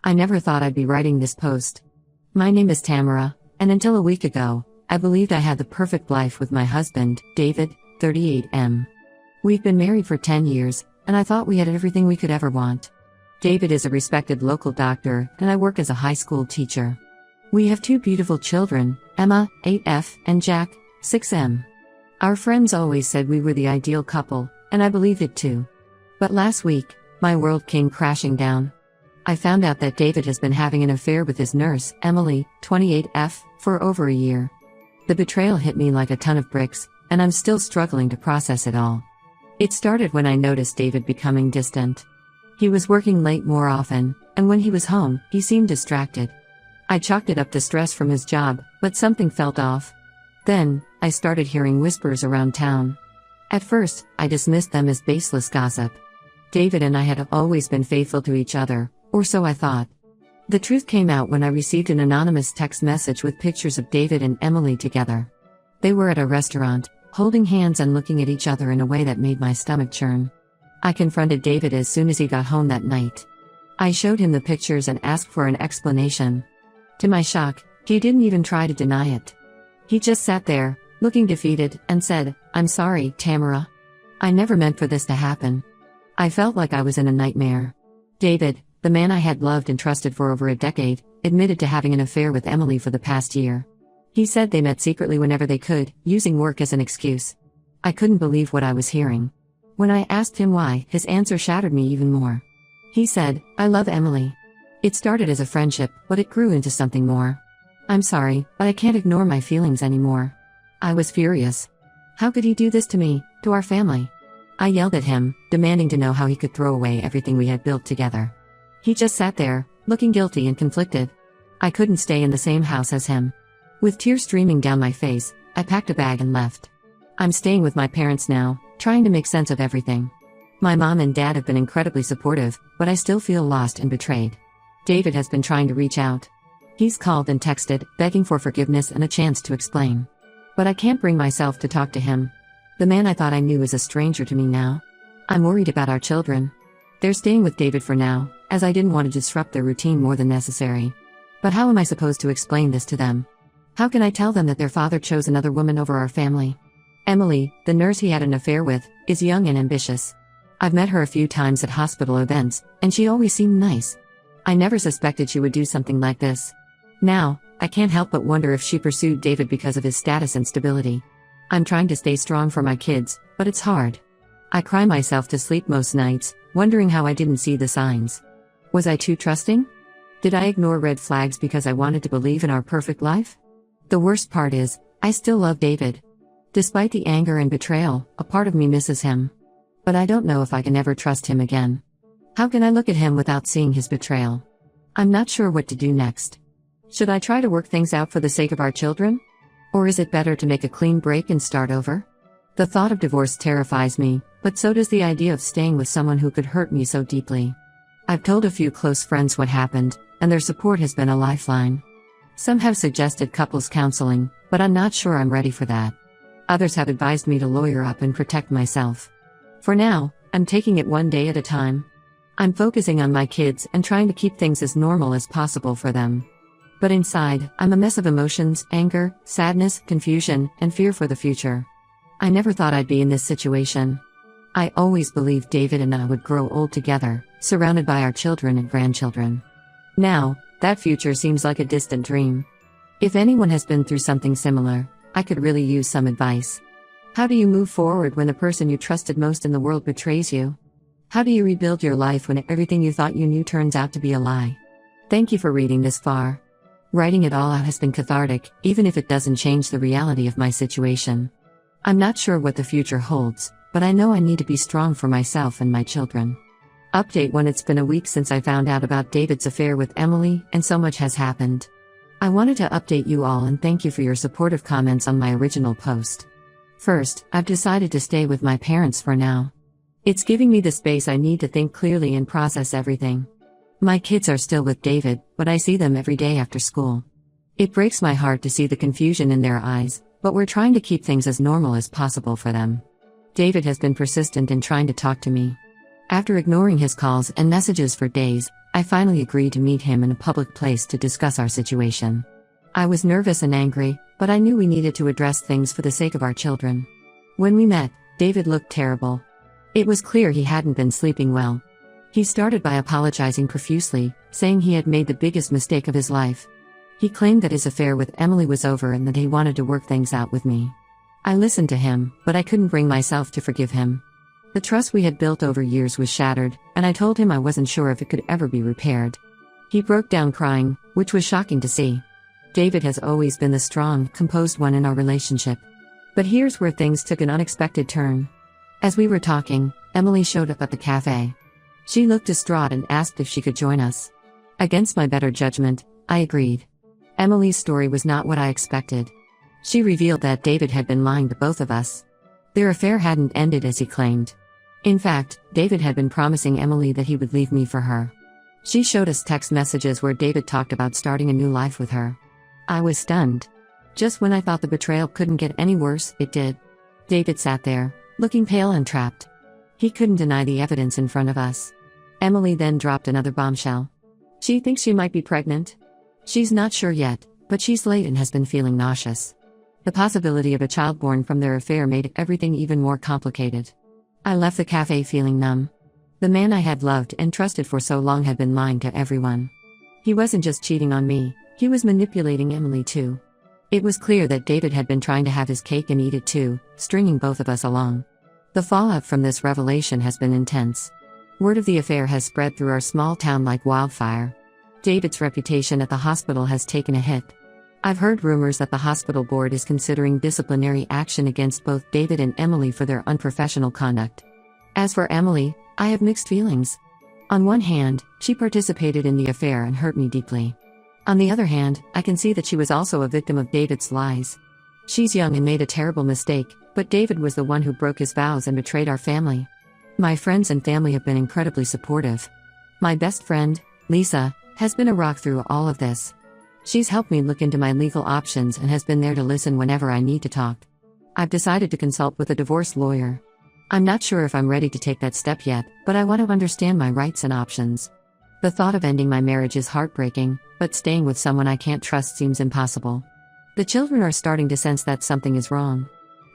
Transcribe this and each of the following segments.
I never thought I'd be writing this post. My name is Tamara, and until a week ago, I believed I had the perfect life with my husband, David, 38M. We've been married for 10 years, and I thought we had everything we could ever want. David is a respected local doctor, and I work as a high school teacher. We have 2 beautiful children, Emma, 8F, and Jack, 6M. Our friends always said we were the ideal couple, and I believed it too. But last week, my world came crashing down. I found out that David has been having an affair with his nurse, Emily, 28F, for over a year. The betrayal hit me like a ton of bricks, and I'm still struggling to process it all. It started when I noticed David becoming distant. He was working late more often, and when he was home, he seemed distracted. I chalked it up to stress from his job, but something felt off. Then, I started hearing whispers around town. At first, I dismissed them as baseless gossip. David and I had always been faithful to each other, or so I thought. The truth came out when I received an anonymous text message with pictures of David and Emily together. They were at a restaurant, holding hands and looking at each other in a way that made my stomach churn. I confronted David as soon as he got home that night. I showed him the pictures and asked for an explanation. To my shock, he didn't even try to deny it. He just sat there, looking defeated, and said, "I'm sorry, Tamara. I never meant for this to happen." I felt like I was in a nightmare. David, the man I had loved and trusted for over a decade, admitted to having an affair with Emily for the past year. He said they met secretly whenever they could, using work as an excuse. I couldn't believe what I was hearing. When I asked him why, his answer shattered me even more. He said, "I love Emily. It started as a friendship, but it grew into something more. I'm sorry, but I can't ignore my feelings anymore." I was furious. How could he do this to me, to our family? I yelled at him, demanding to know how he could throw away everything we had built together. He just sat there, looking guilty and conflicted. I couldn't stay in the same house as him. With tears streaming down my face, I packed a bag and left. I'm staying with my parents now, trying to make sense of everything. My mom and dad have been incredibly supportive, but I still feel lost and betrayed. David has been trying to reach out. He's called and texted, begging for forgiveness and a chance to explain. But I can't bring myself to talk to him. The man I thought I knew is a stranger to me now. I'm worried about our children. They're staying with David for now, as I didn't want to disrupt their routine more than necessary. But how am I supposed to explain this to them? How can I tell them that their father chose another woman over our family? Emily, the nurse he had an affair with, is young and ambitious. I've met her a few times at hospital events, and she always seemed nice. I never suspected she would do something like this. Now, I can't help but wonder if she pursued David because of his status and stability. I'm trying to stay strong for my kids, but it's hard. I cry myself to sleep most nights, wondering how I didn't see the signs. Was I too trusting? Did I ignore red flags because I wanted to believe in our perfect life? The worst part is, I still love David. Despite the anger and betrayal, a part of me misses him. But I don't know if I can ever trust him again. How can I look at him without seeing his betrayal? I'm not sure what to do next. Should I try to work things out for the sake of our children? Or is it better to make a clean break and start over? The thought of divorce terrifies me, but so does the idea of staying with someone who could hurt me so deeply. I've told a few close friends what happened, and their support has been a lifeline. Some have suggested couples counseling, but I'm not sure I'm ready for that. Others have advised me to lawyer up and protect myself. For now, I'm taking it one day at a time. I'm focusing on my kids and trying to keep things as normal as possible for them. But inside, I'm a mess of emotions, anger, sadness, confusion, and fear for the future. I never thought I'd be in this situation. I always believed David and I would grow old together, surrounded by our children and grandchildren. Now, that future seems like a distant dream. If anyone has been through something similar, I could really use some advice. How do you move forward when the person you trusted most in the world betrays you? How do you rebuild your life when everything you thought you knew turns out to be a lie? Thank you for reading this far. Writing it all out has been cathartic, even if it doesn't change the reality of my situation. I'm not sure what the future holds, but I know I need to be strong for myself and my children. Update when it's been a week since I found out about David's affair with Emily, and so much has happened. I wanted to update you all and thank you for your supportive comments on my original post. First, I've decided to stay with my parents for now. It's giving me the space I need to think clearly and process everything. My kids are still with David, but I see them every day after school. It breaks my heart to see the confusion in their eyes, but we're trying to keep things as normal as possible for them. David has been persistent in trying to talk to me. After ignoring his calls and messages for days, I finally agreed to meet him in a public place to discuss our situation. I was nervous and angry, but I knew we needed to address things for the sake of our children. When we met, David looked terrible. It was clear he hadn't been sleeping well. He started by apologizing profusely, saying he had made the biggest mistake of his life. He claimed that his affair with Emily was over and that he wanted to work things out with me. I listened to him, but I couldn't bring myself to forgive him. The trust we had built over years was shattered, and I told him I wasn't sure if it could ever be repaired. He broke down crying, which was shocking to see. David has always been the strong, composed one in our relationship. But here's where things took an unexpected turn. As we were talking, Emily showed up at the cafe. She looked distraught and asked if she could join us. Against my better judgment, I agreed. Emily's story was not what I expected. She revealed that David had been lying to both of us. Their affair hadn't ended as he claimed. In fact, David had been promising Emily that he would leave me for her. She showed us text messages where David talked about starting a new life with her. I was stunned. Just when I thought the betrayal couldn't get any worse, it did. David sat there, looking pale and trapped. He couldn't deny the evidence in front of us. Emily then dropped another bombshell. She thinks she might be pregnant. She's not sure yet, but she's late and has been feeling nauseous. The possibility of a child born from their affair made everything even more complicated. I left the cafe feeling numb. The man I had loved and trusted for so long had been lying to everyone. He wasn't just cheating on me, he was manipulating Emily too. It was clear that David had been trying to have his cake and eat it too, stringing both of us along. The fallout from this revelation has been intense. Word of the affair has spread through our small town like wildfire. David's reputation at the hospital has taken a hit. I've heard rumors that the hospital board is considering disciplinary action against both David and Emily for their unprofessional conduct. As for Emily, I have mixed feelings. On one hand, she participated in the affair and hurt me deeply. On the other hand, I can see that she was also a victim of David's lies. She's young and made a terrible mistake, but David was the one who broke his vows and betrayed our family. My friends and family have been incredibly supportive. My best friend, Lisa, has been a rock through all of this. She's helped me look into my legal options and has been there to listen whenever I need to talk. I've decided to consult with a divorce lawyer. I'm not sure if I'm ready to take that step yet, but I want to understand my rights and options. The thought of ending my marriage is heartbreaking, but staying with someone I can't trust seems impossible. The children are starting to sense that something is wrong.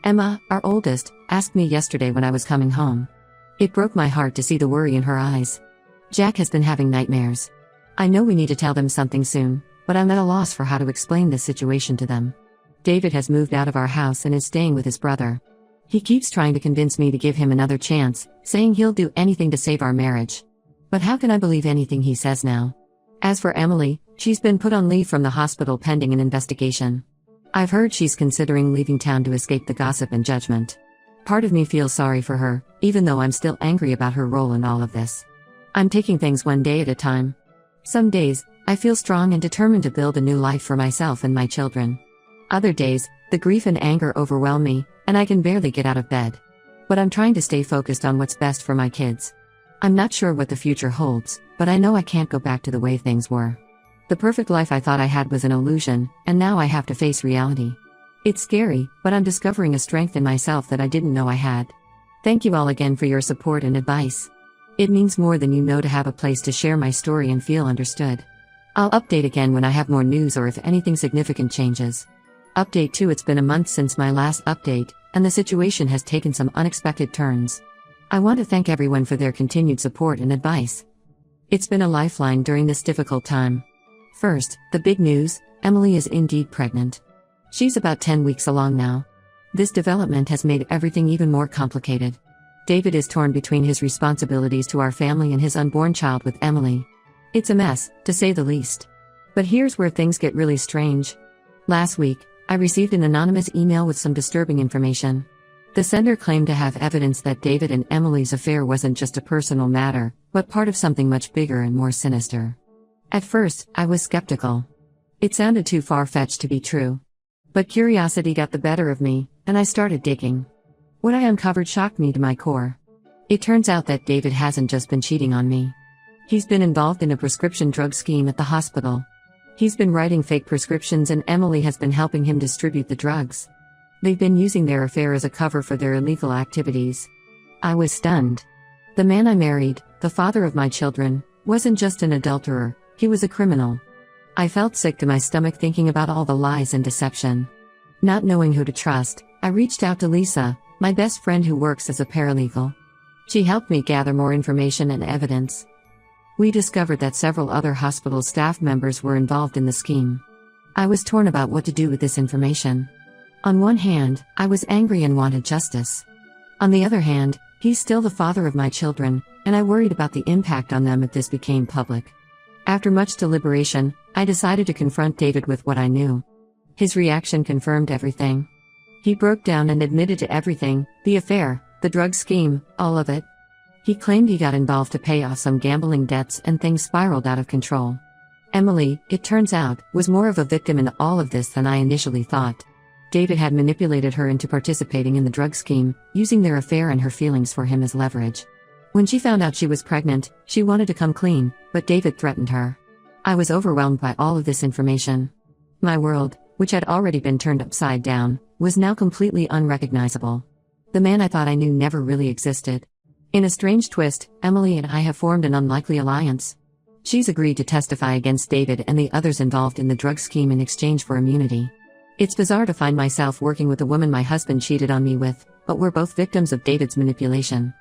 Emma, our oldest, asked me yesterday when I was coming home. It broke my heart to see the worry in her eyes. Jack has been having nightmares. I know we need to tell them something soon, but I'm at a loss for how to explain this situation to them. David has moved out of our house and is staying with his brother. He keeps trying to convince me to give him another chance, saying he'll do anything to save our marriage. But how can I believe anything he says now? As for Emily, she's been put on leave from the hospital pending an investigation. I've heard she's considering leaving town to escape the gossip and judgment. Part of me feels sorry for her, even though I'm still angry about her role in all of this. I'm taking things one day at a time. Some days, I feel strong and determined to build a new life for myself and my children. Other days, the grief and anger overwhelm me, and I can barely get out of bed. But I'm trying to stay focused on what's best for my kids. I'm not sure what the future holds, but I know I can't go back to the way things were. The perfect life I thought I had was an illusion, and now I have to face reality. It's scary, but I'm discovering a strength in myself that I didn't know I had. Thank you all again for your support and advice. It means more than you know to have a place to share my story and feel understood. I'll update again when I have more news or if anything significant changes. Update 2: It's been a month since my last update, and the situation has taken some unexpected turns. I want to thank everyone for their continued support and advice. It's been a lifeline during this difficult time. First, the big news: Emily is indeed pregnant. She's about 10 weeks along now. This development has made everything even more complicated. David is torn between his responsibilities to our family and his unborn child with Emily. It's a mess, to say the least. But here's where things get really strange. Last week, I received an anonymous email with some disturbing information. The sender claimed to have evidence that David and Emily's affair wasn't just a personal matter, but part of something much bigger and more sinister. At first, I was skeptical. It sounded too far-fetched to be true. But curiosity got the better of me, and I started digging. What I uncovered shocked me to my core. It turns out that David hasn't just been cheating on me. He's been involved in a prescription drug scheme at the hospital. He's been writing fake prescriptions and Emily has been helping him distribute the drugs. They've been using their affair as a cover for their illegal activities. I was stunned. The man I married, the father of my children, wasn't just an adulterer, he was a criminal. I felt sick to my stomach thinking about all the lies and deception. Not knowing who to trust, I reached out to Lisa, my best friend who works as a paralegal. She helped me gather more information and evidence. We discovered that several other hospital staff members were involved in the scheme. I was torn about what to do with this information. On one hand, I was angry and wanted justice. On the other hand, he's still the father of my children, and I worried about the impact on them if this became public. After much deliberation, I decided to confront David with what I knew. His reaction confirmed everything. He broke down and admitted to everything, the affair, the drug scheme, all of it. He claimed he got involved to pay off some gambling debts and things spiraled out of control. Emily, it turns out, was more of a victim in all of this than I initially thought. David had manipulated her into participating in the drug scheme, using their affair and her feelings for him as leverage. When she found out she was pregnant, she wanted to come clean, but David threatened her. I was overwhelmed by all of this information. My world, which had already been turned upside down, was now completely unrecognizable. The man I thought I knew never really existed. In a strange twist, Emily and I have formed an unlikely alliance. She's agreed to testify against David and the others involved in the drug scheme in exchange for immunity. It's bizarre to find myself working with a woman my husband cheated on me with, but we're both victims of David's manipulation.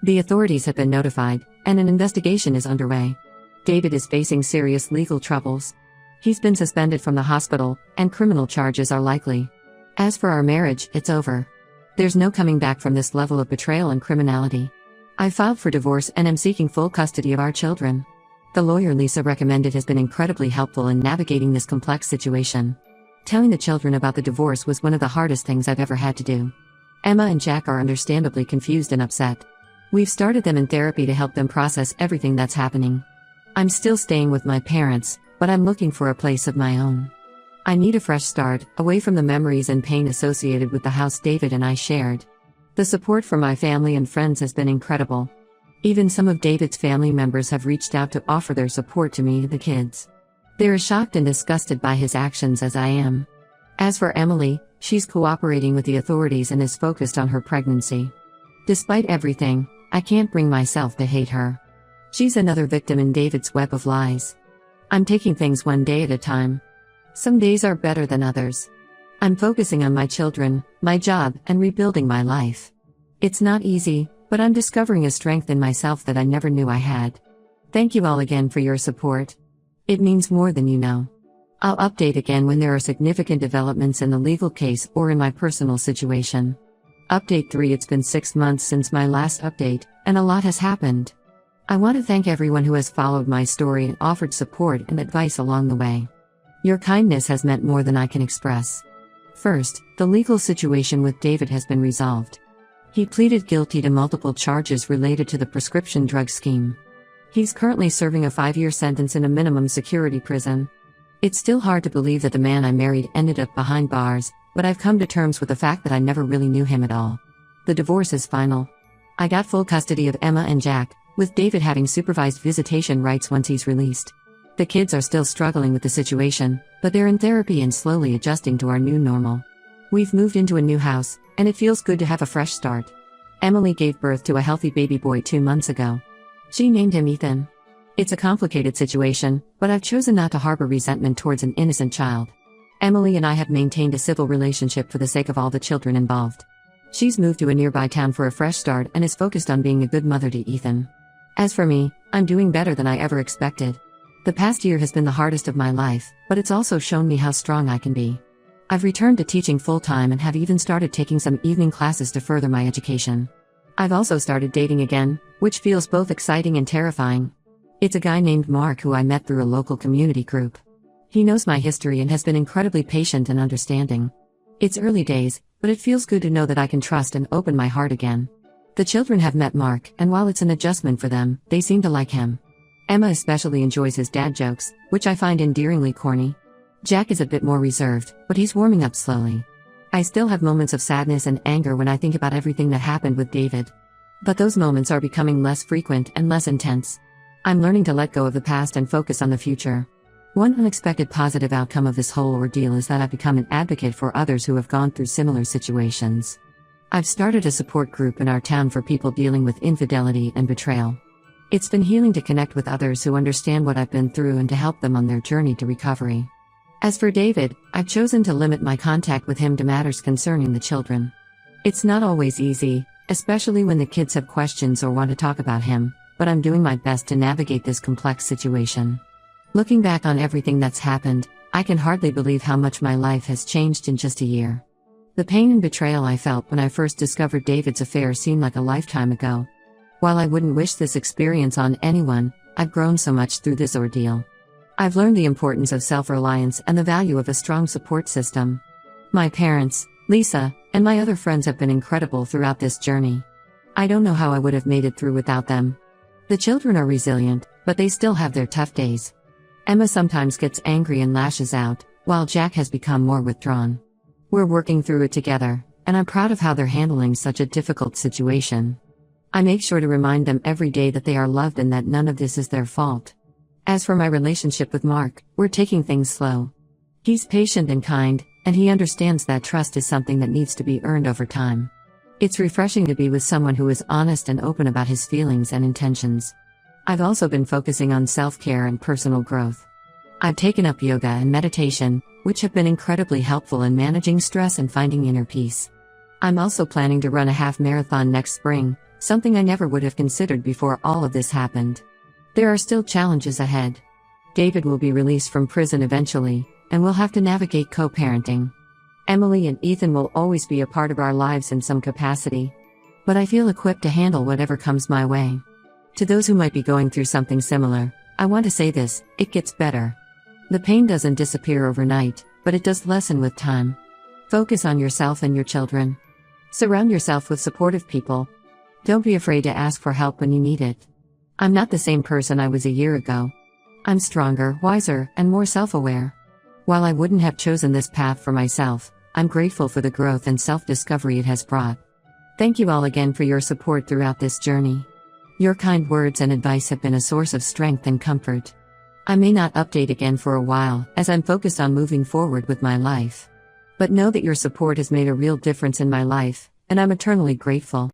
The authorities have been notified, and an investigation is underway. David is facing serious legal troubles. He's been suspended from the hospital, and criminal charges are likely. As for our marriage, it's over. There's no coming back from this level of betrayal and criminality. I filed for divorce and am seeking full custody of our children. The lawyer Lisa recommended has been incredibly helpful in navigating this complex situation. Telling the children about the divorce was one of the hardest things I've ever had to do. Emma and Jack are understandably confused and upset. We've started them in therapy to help them process everything that's happening. I'm still staying with my parents, but I'm looking for a place of my own. I need a fresh start, away from the memories and pain associated with the house David and I shared. The support from my family and friends has been incredible. Even some of David's family members have reached out to offer their support to me and the kids. They're as shocked and disgusted by his actions as I am. As for Emily, she's cooperating with the authorities and is focused on her pregnancy. Despite everything, I can't bring myself to hate her. She's another victim in David's web of lies. I'm taking things one day at a time. Some days are better than others. I'm focusing on my children, my job, and rebuilding my life. It's not easy, but I'm discovering a strength in myself that I never knew I had. Thank you all again for your support. It means more than you know. I'll update again when there are significant developments in the legal case or in my personal situation. Update 3. It's been 6 months since my last update, and a lot has happened. I want to thank everyone who has followed my story and offered support and advice along the way. Your kindness has meant more than I can express. First, the legal situation with David has been resolved. He pleaded guilty to multiple charges related to the prescription drug scheme. He's currently serving a 5-year sentence in a minimum security prison. It's still hard to believe that the man I married ended up behind bars, but I've come to terms with the fact that I never really knew him at all. The divorce is final. I got full custody of Emma and Jack, with David having supervised visitation rights once he's released. The kids are still struggling with the situation, but they're in therapy and slowly adjusting to our new normal. We've moved into a new house, and it feels good to have a fresh start. Emily gave birth to a healthy baby boy 2 months ago. She named him Ethan. It's a complicated situation, but I've chosen not to harbor resentment towards an innocent child. Emily and I have maintained a civil relationship for the sake of all the children involved. She's moved to a nearby town for a fresh start and is focused on being a good mother to Ethan. As for me, I'm doing better than I ever expected. The past year has been the hardest of my life, but it's also shown me how strong I can be. I've returned to teaching full-time and have even started taking some evening classes to further my education. I've also started dating again, which feels both exciting and terrifying. It's a guy named Mark who I met through a local community group. He knows my history and has been incredibly patient and understanding. It's early days, but it feels good to know that I can trust and open my heart again. The children have met Mark, and while it's an adjustment for them, they seem to like him. Emma especially enjoys his dad jokes, which I find endearingly corny. Jack is a bit more reserved, but he's warming up slowly. I still have moments of sadness and anger when I think about everything that happened with David. But those moments are becoming less frequent and less intense. I'm learning to let go of the past and focus on the future. One unexpected positive outcome of this whole ordeal is that I've become an advocate for others who have gone through similar situations. I've started a support group in our town for people dealing with infidelity and betrayal. It's been healing to connect with others who understand what I've been through and to help them on their journey to recovery. As for David, I've chosen to limit my contact with him to matters concerning the children. It's not always easy, especially when the kids have questions or want to talk about him, but I'm doing my best to navigate this complex situation. Looking back on everything that's happened, I can hardly believe how much my life has changed in just a year. The pain and betrayal I felt when I first discovered David's affair seemed like a lifetime ago. While I wouldn't wish this experience on anyone, I've grown so much through this ordeal. I've learned the importance of self-reliance and the value of a strong support system. My parents, Lisa, and my other friends have been incredible throughout this journey. I don't know how I would have made it through without them. The children are resilient, but they still have their tough days. Emma sometimes gets angry and lashes out, while Jack has become more withdrawn. We're working through it together, and I'm proud of how they're handling such a difficult situation. I make sure to remind them every day that they are loved and that none of this is their fault. As for my relationship with Mark, we're taking things slow. He's patient and kind, and he understands that trust is something that needs to be earned over time. It's refreshing to be with someone who is honest and open about his feelings and intentions. I've also been focusing on self-care and personal growth. I've taken up yoga and meditation, which have been incredibly helpful in managing stress and finding inner peace. I'm also planning to run a half marathon next spring, something I never would have considered before all of this happened. There are still challenges ahead. David will be released from prison eventually, and we'll have to navigate co-parenting. Emily and Ethan will always be a part of our lives in some capacity. But I feel equipped to handle whatever comes my way. To those who might be going through something similar, I want to say this: it gets better. The pain doesn't disappear overnight, but it does lessen with time. Focus on yourself and your children. Surround yourself with supportive people. Don't be afraid to ask for help when you need it. I'm not the same person I was a year ago. I'm stronger, wiser, and more self-aware. While I wouldn't have chosen this path for myself, I'm grateful for the growth and self-discovery it has brought. Thank you all again for your support throughout this journey. Your kind words and advice have been a source of strength and comfort. I may not update again for a while, as I'm focused on moving forward with my life. But know that your support has made a real difference in my life, and I'm eternally grateful.